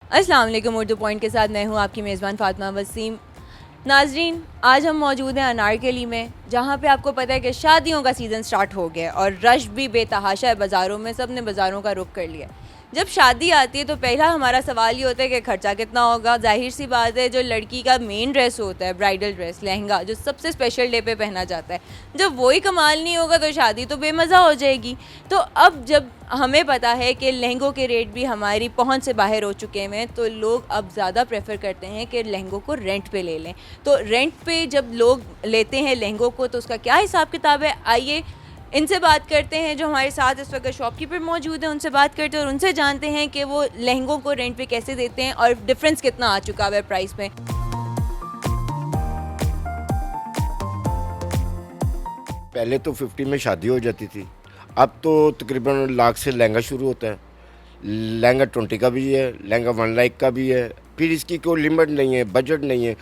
अस्सलाम वालेकुम। उर्दू पॉइंट के साथ मैं हूँ आपकी मेज़बान फ़ातिमा वसीम। नाज़रीन, आज हम मौजूद हैं अनारकली में, जहाँ पे आपको पता है कि शादियों का सीज़न स्टार्ट हो गया है और रश भी बेतहाशा है बाज़ारों में। सब ने बाज़ारों का रुख कर लिया है। जब शादी आती है तो पहला हमारा सवाल ये होता है कि खर्चा कितना होगा। ज़ाहिर सी बात है, जो लड़की का मेन ड्रेस होता है, ब्राइडल ड्रेस, लहंगा, जो सबसे स्पेशल डे पे पहना जाता है, जब वही कमाल नहीं होगा तो शादी तो बेमज़ा हो जाएगी। तो अब जब हमें पता है कि लहंगों के रेट भी हमारी पहुंच से बाहर हो चुके हैं, तो लोग अब ज़्यादा प्रेफर करते हैं कि लहंगों को रेंट पे ले लें। तो रेंट पे जब लोग लेते हैं लहंगों को तो उसका क्या हिसाब किताब है, आइए इनसे बात करते हैं। जो हमारे साथ इस वक्त शॉपकीपर मौजूद हैं, उनसे बात करते हैं और उनसे जानते हैं कि वो लहंगों को रेंट पे कैसे देते हैं और डिफरेंस कितना आ चुका है प्राइस में। पहले तो 50 में शादी हो जाती थी। अब तो तकरीबन लाख से लहंगा शुरू होता है। लहंगा 20 का भी है, लहंगा 1 लाख का भी है। फिर इसकी कोई लिमिट नहीं है, बजट नहीं है।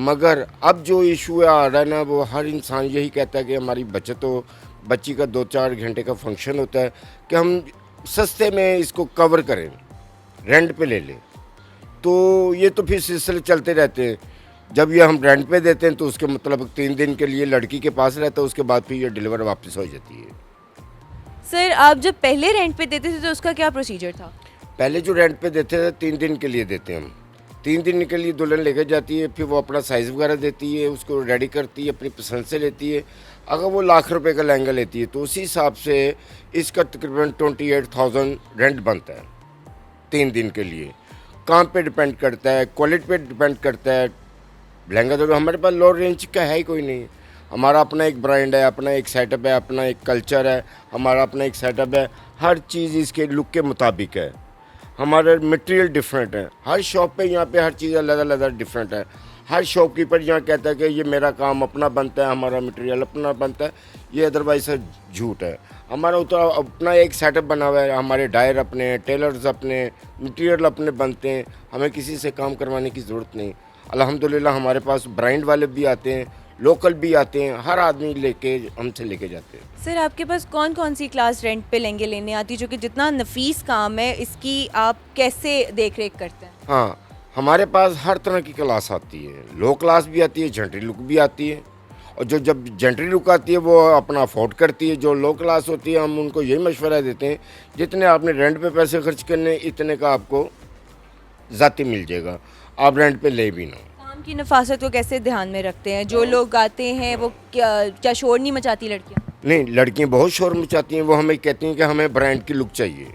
मगर अब जो इशू आ रहा है ना, वो हर इंसान यही कहता है कि हमारी बचत हो। बच्ची का 2-4 घंटे का फंक्शन होता है कि हम सस्ते में इसको कवर करें, रेंट पे ले लें। तो ये तो फिर सिलसिले चलते रहते हैं। जब ये हम रेंट पे देते हैं तो उसके मतलब 3 दिन के लिए लड़की के पास रहता है, उसके बाद फिर ये डिलीवर वापस हो जाती है। सर, आप जब पहले रेंट पे देते थे तो उसका क्या प्रोसीजर था? पहले जो रेंट पे देते थे 3 दिन के लिए देते हैं हम। 3 दिन के लिए दुल्हन लेकर जाती है, फिर वो अपना साइज़ वगैरह देती है, उसको रेडी करती है, अपनी पसंद से लेती है। अगर वो लाख रुपए का लहंगा लेती है तो उसी हिसाब से इसका तकरीबन 28,000 रेंट बनता है 3 दिन के लिए। काम पे डिपेंड करता है, क्वालिटी पे डिपेंड करता है। लहंगा तो हमारे पास लो रेंज का है ही कोई नहीं। हमारा अपना एक ब्रांड है, अपना एक सेटअप है, अपना एक कल्चर है, हमारा अपना एक सेटअप है। हर चीज़ इसके लुक के मुताबिक है। हमारे मटेरियल डिफरेंट है। हर शॉप पे यहाँ पे हर चीज़ अलग अलग डिफरेंट है। हर शॉपकीपर यहाँ कहता है कि ये मेरा काम अपना बनता है, हमारा मटेरियल अपना बनता है। ये अदरवाइज सर झूठ है। हमारा तो अपना एक सेटअप बना हुआ है। हमारे डायर अपने, टेलर्स अपने, मटेरियल अपने बनते हैं। हमें किसी से काम करवाने की ज़रूरत नहीं। अल्हम्दुलिल्लाह हमारे पास ब्रांड वाले भी आते हैं, लोकल भी आते हैं। हर आदमी हमसे लेके जाते हैं। सर, आपके पास कौन कौन सी क्लास रेंट पे लहंगे लेने आती है, जो कि जितना नफीस काम है इसकी आप कैसे देख रेख करते हैं? हाँ, हमारे पास हर तरह की क्लास आती है। लो क्लास भी आती है, जेंटरी लुक भी आती है। और जो जब जेंटरी लुक आती है वो अपना अफोर्ड करती है। जो लो क्लास होती है हम उनको यही मशवरा देते हैं, जितने आपने रेंट पे पैसे खर्च करने इतने का आपको ज़ाती मिल जाएगा। आप रेंट पे ले भी ना। काम की नफासत को कैसे ध्यान में रखते हैं? जो लोग आते हैं वो क्या शोर नहीं मचाती लड़कियाँ? नहीं, लड़कियाँ बहुत शोर मचाती हैं। वो हमें कहती हैं कि हमें ब्रांड की लुक चाहिए।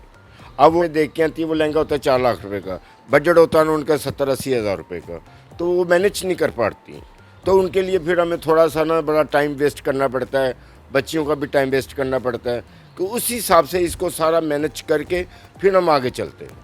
अब वो देख के आती है, वो लहंगा होता है 4 लाख रुपए का, बजट होता है ना उनका 70-80 हज़ार रुपये का, तो वो मैनेज नहीं कर पाती। तो उनके लिए फिर हमें थोड़ा सा ना बड़ा टाइम वेस्ट करना पड़ता है, बच्चियों का भी टाइम वेस्ट करना पड़ता है। तो उसी हिसाब से इसको सारा मैनेज करके फिर हम आगे चलते हैं।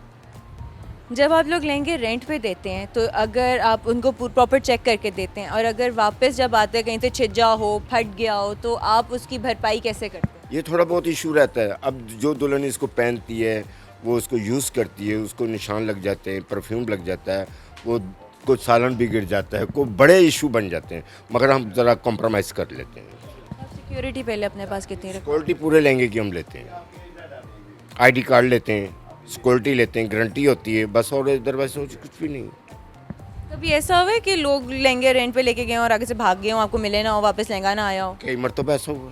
जब आप लोग लहंगे रेंट पे देते हैं तो अगर आप उनको प्रॉपर चेक करके देते हैं और अगर वापस जब आते हैं कहीं से छिज्जा हो, फट गया हो, तो आप उसकी भरपाई कैसे करते हैं? ये थोड़ा बहुत इशू रहता है। अब जो दुल्हन इसको पहनती है, वो उसको यूज़ करती है, उसको निशान लग जाते हैं, परफ्यूम लग जाता है, वो कुछ सालन बिगड़ जाता है, कोई बड़े इशू बन जाते हैं। मगर हम ज़रा कॉम्प्रोमाइज़ कर लेते हैं। आप सिक्योरिटी पहले अपने पास कितनी रखते सिक्योरिटी पूरे लहंगे की हम लेते हैं। आईडी कार्ड लेते हैं, सिक्योरिटी लेते हैं, गारंटी होती है बस। और अदरवाइज कुछ भी नहीं। हैं? कभी ऐसा हुआ है कि लोग लहंगे रेंट पे लेके गए और आगे से भाग गए हो, आपको मिले ना हो, वापस लहंगा ना आया हो? कई मरतबा ऐसा हुआ।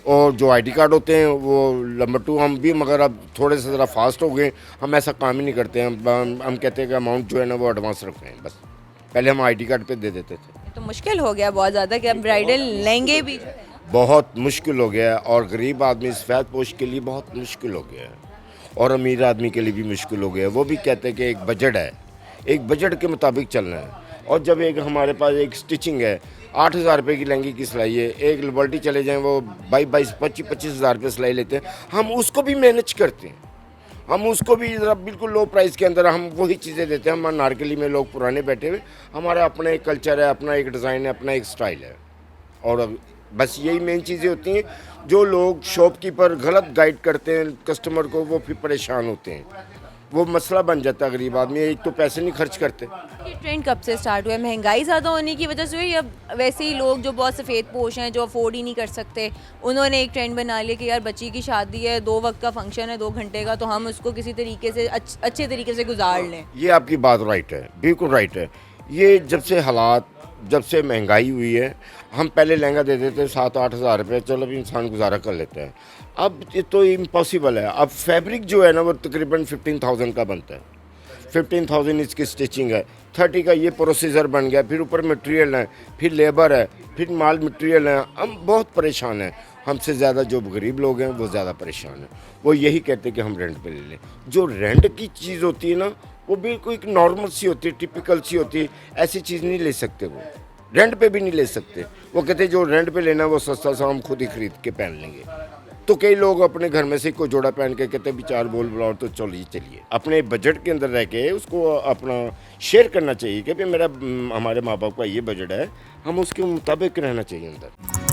और जो आईडी कार्ड होते हैं वो नंबर 2 हम भी, मगर अब थोड़े से ज़रा फास्ट हो गए। हम ऐसा काम ही नहीं करते हैं। हम कहते हैं कि अमाउंट जो है ना वो एडवांस रखें बस। पहले हम आईडी कार्ड पे दे देते थे। ये तो मुश्किल हो गया बहुत ज़्यादा कि अब ब्राइडल लहंगे भी जो है ना। बहुत मुश्किल हो गया है। और गरीब आदमी सफ़ेद पोश के लिए बहुत मुश्किल हो गया है, और अमीर आदमी के लिए भी मुश्किल हो गया है। वो भी कहते हैं कि एक बजट है, एक बजट के मुताबिक चलना है। और जब एक हमारे पास एक स्टिचिंग है, 8,000 रुपये की लहंगे की सिलाई है, एक लिबर्टी चले जाएं वो 22-25 हज़ार रुपये सिलाई लेते हैं। हम उसको भी मैनेज करते हैं। हम उसको भी ज़रा बिल्कुल लो प्राइस के अंदर हम वही चीज़ें देते हैं। हम नारकली में लोग पुराने बैठे हुए, हमारा अपना एक कल्चर है, अपना एक डिज़ाइन है, अपना एक स्टाइल है। और अब बस यही मेन चीज़ें होती हैं। जो लोग शॉपकीपर गलत गाइड करते हैं कस्टमर को, वो फिर परेशान होते हैं। वो मसला बन जाता है गरीब आदमी, एक तो पैसे नहीं खर्च करते। ये ट्रेंड कब से स्टार्ट हुआ है? महंगाई ज़्यादा होने की वजह से हुई या वैसे ही लोग जो बहुत सफ़ेद पोश हैं जो अफोर्ड ही नहीं कर सकते उन्होंने एक ट्रेंड बना लिया कि यार बच्ची की शादी है, 2 वक्त का फंक्शन है, 2 घंटे का, तो हम उसको किसी तरीके से अच्छे तरीके से गुजार लें? ये आपकी बात राइट है, बिल्कुल राइट है। ये जब से महंगाई हुई है, हम पहले लहंगा दे देते थे 7-8 हज़ार रुपये, चलो अभी इंसान गुजारा कर लेता है। अब ये तो इम्पॉसिबल है। अब फैब्रिक जो है ना वो तकरीबन 15,000 का बनता है, 15,000 इसकी स्टिचिंग है, 30 का ये प्रोसीजर बन गया, फिर ऊपर मटेरियल है, फिर लेबर है, फिर माल मटेरियल है। हम बहुत परेशान हैं। हमसे ज़्यादा जो गरीब लोग हैं वो ज़्यादा परेशान हैं। वो यही कहते हैं कि हम रेंट पे ले लें। जो रेंट की चीज़ होती है ना वो बिल्कुल एक नॉर्मल सी होती है, टिपिकल सी होती है। ऐसी चीज़ नहीं ले सकते, वो रेंट पे भी नहीं ले सकते। वो कहते हैं जो रेंट पे लेना वो सस्ता सा हम खुद ही खरीद के पहन लेंगे। तो कई लोग अपने घर में से कोई जोड़ा पहन के कहते हैं भी 4 बोल बुलाओ तो चलिए। अपने बजट के अंदर रह के उसको अपना शेयर करना चाहिए कि भाई हमारे माँ बाप का ये बजट है, हम उसके मुताबिक रहना चाहिए अंदर।